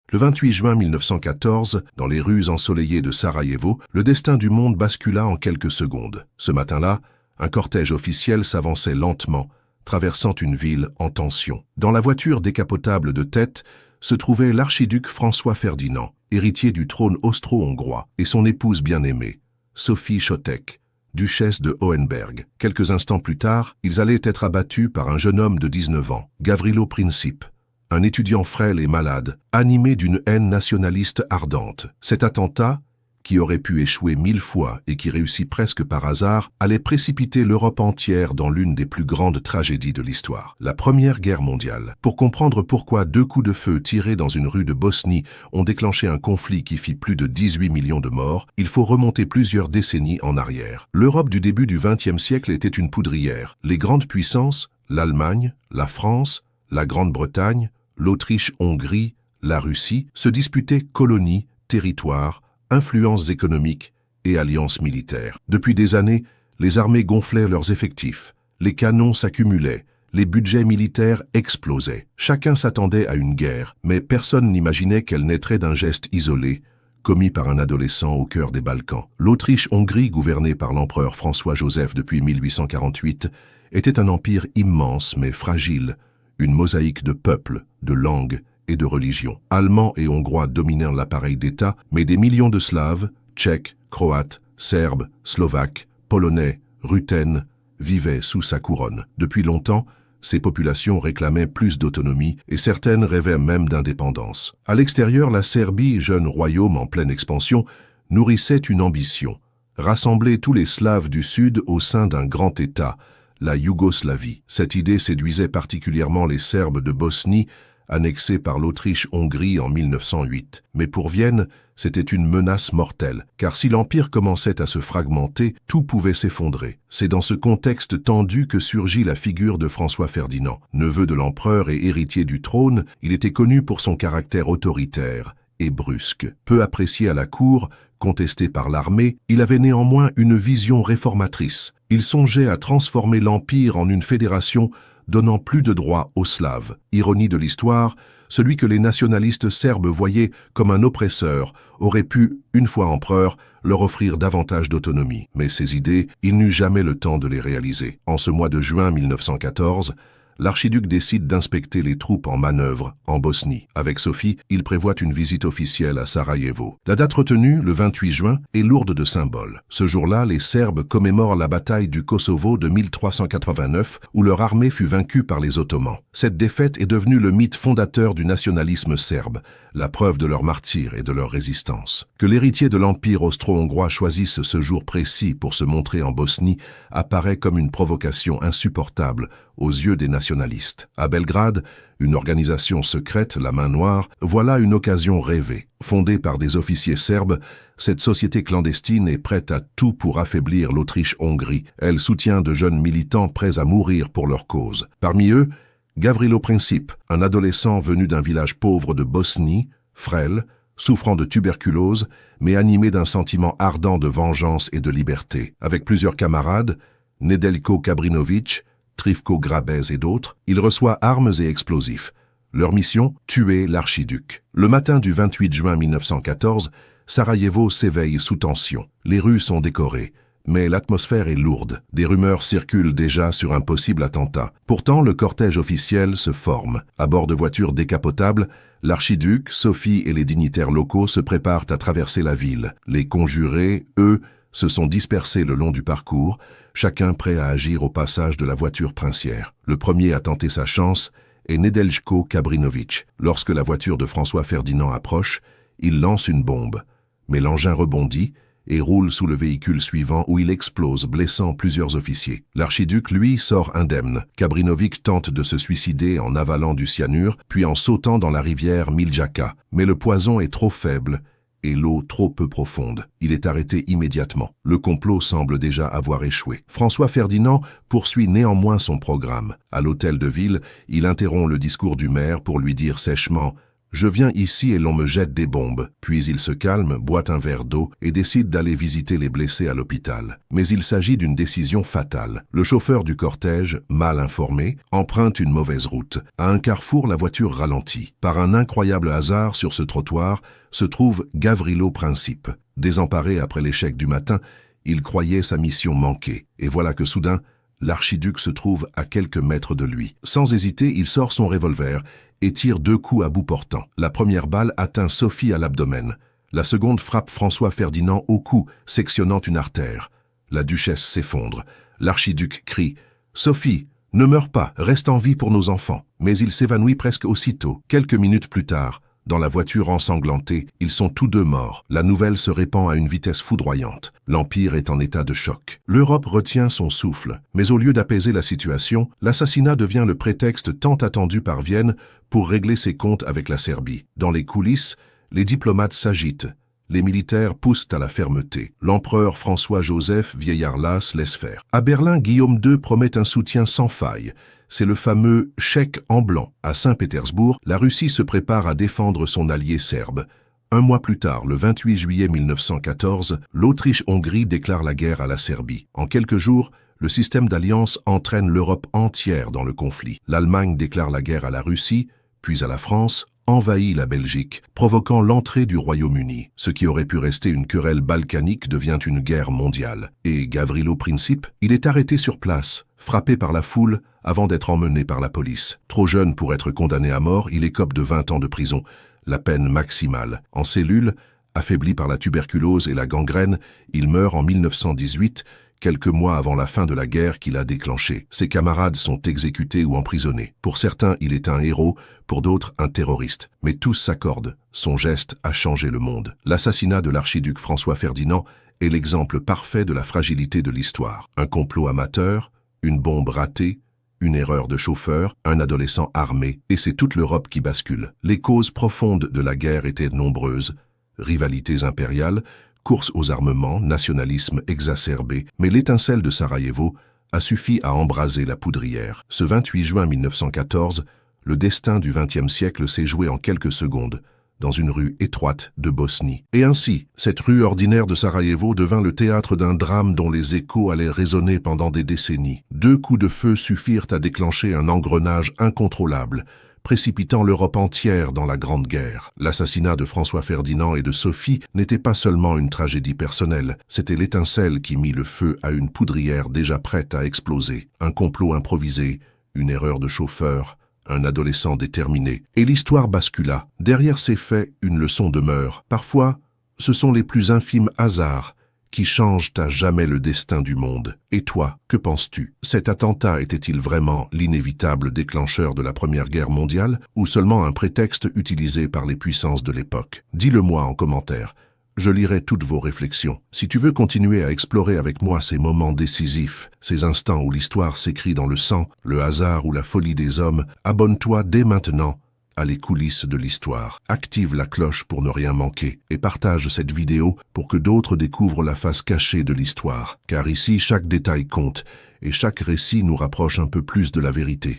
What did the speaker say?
Le 28 juin 1914, dans les rues ensoleillées de Sarajevo, le destin du monde bascula en quelques secondes. Ce matin-là, un cortège officiel s'avançait lentement, traversant une ville en tension. Dans la voiture décapotable de tête se trouvait l'archiduc François Ferdinand, héritier du trône austro-hongrois, et son épouse bien-aimée, Sophie Chotek, duchesse de Hohenberg. Quelques instants plus tard, ils allaient être abattus par un jeune homme de 19 ans, Gavrilo Princip, un étudiant frêle et malade, animé d'une haine nationaliste ardente. Cet attentat, qui aurait pu échouer 1000 fois et qui réussit presque par hasard, allait précipiter l'Europe entière dans l'une des plus grandes tragédies de l'histoire, la Première Guerre mondiale. Pour comprendre pourquoi 2 coups de feu tirés dans une rue de Bosnie ont déclenché un conflit qui fit plus de 18 millions de morts, il faut remonter plusieurs décennies en arrière. L'Europe du début du XXe siècle était une poudrière. Les grandes puissances, l'Allemagne, la France, la Grande-Bretagne, l'Autriche-Hongrie, la Russie, se disputaient colonies, territoires, influences économiques et alliances militaires. Depuis des années, les armées gonflaient leurs effectifs, les canons s'accumulaient, les budgets militaires explosaient. Chacun s'attendait à une guerre, mais personne n'imaginait qu'elle naîtrait d'un geste isolé, commis par un adolescent au cœur des Balkans. L'Autriche-Hongrie, gouvernée par l'empereur François-Joseph depuis 1848, était un empire immense mais fragile, une mosaïque de peuples, de langues et de religions. Allemands et Hongrois dominèrent l'appareil d'État, mais des millions de Slaves, Tchèques, Croates, Serbes, Slovaques, Polonais, Ruthènes, vivaient sous sa couronne. Depuis longtemps, ces populations réclamaient plus d'autonomie et certaines rêvaient même d'indépendance. À l'extérieur, la Serbie, jeune royaume en pleine expansion, nourrissait une ambition, rassembler tous les Slaves du Sud au sein d'un grand État, la Yougoslavie. Cette idée séduisait particulièrement les Serbes de Bosnie, annexés par l'Autriche-Hongrie en 1908. Mais pour Vienne, c'était une menace mortelle, car si l'Empire commençait à se fragmenter, tout pouvait s'effondrer. C'est dans ce contexte tendu que surgit la figure de François Ferdinand. Neveu de l'empereur et héritier du trône, il était connu pour son caractère autoritaire et brusque. Peu apprécié à la cour, contesté par l'armée, il avait néanmoins une vision réformatrice. Il songeait à transformer l'Empire en une fédération donnant plus de droits aux Slaves. Ironie de l'histoire, celui que les nationalistes serbes voyaient comme un oppresseur aurait pu, une fois empereur, leur offrir davantage d'autonomie. Mais ces idées, il n'eut jamais le temps de les réaliser. En ce mois de juin 1914, l'archiduc décide d'inspecter les troupes en manœuvre en Bosnie. Avec Sophie, il prévoit une visite officielle à Sarajevo. La date retenue, le 28 juin, est lourde de symboles. Ce jour-là, les Serbes commémorent la bataille du Kosovo de 1389, où leur armée fut vaincue par les Ottomans. Cette défaite est devenue le mythe fondateur du nationalisme serbe, la preuve de leur martyre et de leur résistance. Que l'héritier de l'Empire austro-hongrois choisisse ce jour précis pour se montrer en Bosnie apparaît comme une provocation insupportable aux yeux des nationalistes. À Belgrade, une organisation secrète, la Main Noire, voilà une occasion rêvée. Fondée par des officiers serbes, cette société clandestine est prête à tout pour affaiblir l'Autriche-Hongrie. Elle soutient de jeunes militants prêts à mourir pour leur cause. Parmi eux, Gavrilo Princip, un adolescent venu d'un village pauvre de Bosnie, frêle, souffrant de tuberculose, mais animé d'un sentiment ardent de vengeance et de liberté. Avec plusieurs camarades, Nedeljko Kabrinović, Trifko Grabez et d'autres, il reçoit armes et explosifs. Leur mission, tuer l'archiduc. Le matin du 28 juin 1914, Sarajevo s'éveille sous tension. Les rues sont décorées, mais l'atmosphère est lourde. Des rumeurs circulent déjà sur un possible attentat. Pourtant, le cortège officiel se forme. À bord de voitures décapotables, l'archiduc, Sophie et les dignitaires locaux se préparent à traverser la ville. Les conjurés, eux, se sont dispersés le long du parcours, chacun prêt à agir au passage de la voiture princière. Le premier à tenter sa chance est Nedeljko Kabrinović. Lorsque la voiture de François Ferdinand approche, il lance une bombe. Mais l'engin rebondit et roule sous le véhicule suivant où il explose, blessant plusieurs officiers. L'archiduc, lui, sort indemne. Kabrinović tente de se suicider en avalant du cyanure, puis en sautant dans la rivière Miljacka. Mais le poison est trop faible et l'eau trop peu profonde. Il est arrêté immédiatement. Le complot semble déjà avoir échoué. François Ferdinand poursuit néanmoins son programme. À l'hôtel de ville, il interrompt le discours du maire pour lui dire sèchement Je viens ici et l'on me jette des bombes. Puis il se calme, boit un verre d'eau et décide d'aller visiter les blessés à l'hôpital. Mais il s'agit d'une décision fatale. Le chauffeur du cortège, mal informé, emprunte une mauvaise route. À un carrefour, la voiture ralentit. Par un incroyable hasard, sur ce trottoir, se trouve Gavrilo Princip. Désemparé après l'échec du matin, il croyait sa mission manquée. Et voilà que soudain, l'archiduc se trouve à quelques mètres de lui. Sans hésiter, il sort son revolver et tire 2 coups à bout portant. La première balle atteint Sophie à l'abdomen. La seconde frappe François Ferdinand au cou, sectionnant une artère. La duchesse s'effondre. L'archiduc crie « Sophie, ne meurs pas, reste en vie pour nos enfants ». Mais il s'évanouit presque aussitôt. Quelques minutes plus tard, dans la voiture ensanglantée, ils sont tous deux morts. La nouvelle se répand à une vitesse foudroyante. L'Empire est en état de choc. L'Europe retient son souffle. Mais au lieu d'apaiser la situation, l'assassinat devient le prétexte tant attendu par Vienne pour régler ses comptes avec la Serbie. Dans les coulisses, les diplomates s'agitent. Les militaires poussent à la fermeté. L'empereur François-Joseph, vieillard las, laisse faire. À Berlin, Guillaume II promet un soutien sans faille. C'est le fameux chèque en blanc. À Saint-Pétersbourg, la Russie se prépare à défendre son allié serbe. Un mois plus tard, le 28 juillet 1914, l'Autriche-Hongrie déclare la guerre à la Serbie. En quelques jours, le système d'alliance entraîne l'Europe entière dans le conflit. L'Allemagne déclare la guerre à la Russie, puis à la France, envahit la Belgique, provoquant l'entrée du Royaume-Uni. Ce qui aurait pu rester une querelle balkanique devient une guerre mondiale. Et Gavrilo Princip, il est arrêté sur place, frappé par la foule, avant d'être emmené par la police. Trop jeune pour être condamné à mort, il écope de 20 ans de prison, la peine maximale. En cellule, affaibli par la tuberculose et la gangrène, il meurt en 1918, quelques mois avant la fin de la guerre qu'il a déclenchée. Ses camarades sont exécutés ou emprisonnés. Pour certains, il est un héros, pour d'autres, un terroriste. Mais tous s'accordent. Son geste a changé le monde. L'assassinat de l'archiduc François Ferdinand est l'exemple parfait de la fragilité de l'histoire. Un complot amateur, une bombe ratée, une erreur de chauffeur, un adolescent armé, et c'est toute l'Europe qui bascule. Les causes profondes de la guerre étaient nombreuses. Rivalités impériales, course aux armements, nationalisme exacerbé, mais l'étincelle de Sarajevo a suffi à embraser la poudrière. Ce 28 juin 1914, le destin du XXe siècle s'est joué en quelques secondes, dans une rue étroite de Bosnie. Et ainsi, cette rue ordinaire de Sarajevo devint le théâtre d'un drame dont les échos allaient résonner pendant des décennies. 2 coups de feu suffirent à déclencher un engrenage incontrôlable, précipitant l'Europe entière dans la Grande Guerre. L'assassinat de François Ferdinand et de Sophie n'était pas seulement une tragédie personnelle, c'était l'étincelle qui mit le feu à une poudrière déjà prête à exploser. Un complot improvisé, une erreur de chauffeur, un adolescent déterminé. Et l'histoire bascula. Derrière ces faits, une leçon demeure. Parfois, ce sont les plus infimes hasards qui changent à jamais le destin du monde. Et toi, que penses-tu? Cet attentat était-il vraiment l'inévitable déclencheur de la Première Guerre mondiale ou seulement un prétexte utilisé par les puissances de l'époque? Dis-le-moi en commentaire. Je lirai toutes vos réflexions. Si tu veux continuer à explorer avec moi ces moments décisifs, ces instants où l'histoire s'écrit dans le sang, le hasard ou la folie des hommes, abonne-toi dès maintenant à les coulisses de l'histoire. Active la cloche pour ne rien manquer et partage cette vidéo pour que d'autres découvrent la face cachée de l'histoire. Car ici, chaque détail compte et chaque récit nous rapproche un peu plus de la vérité.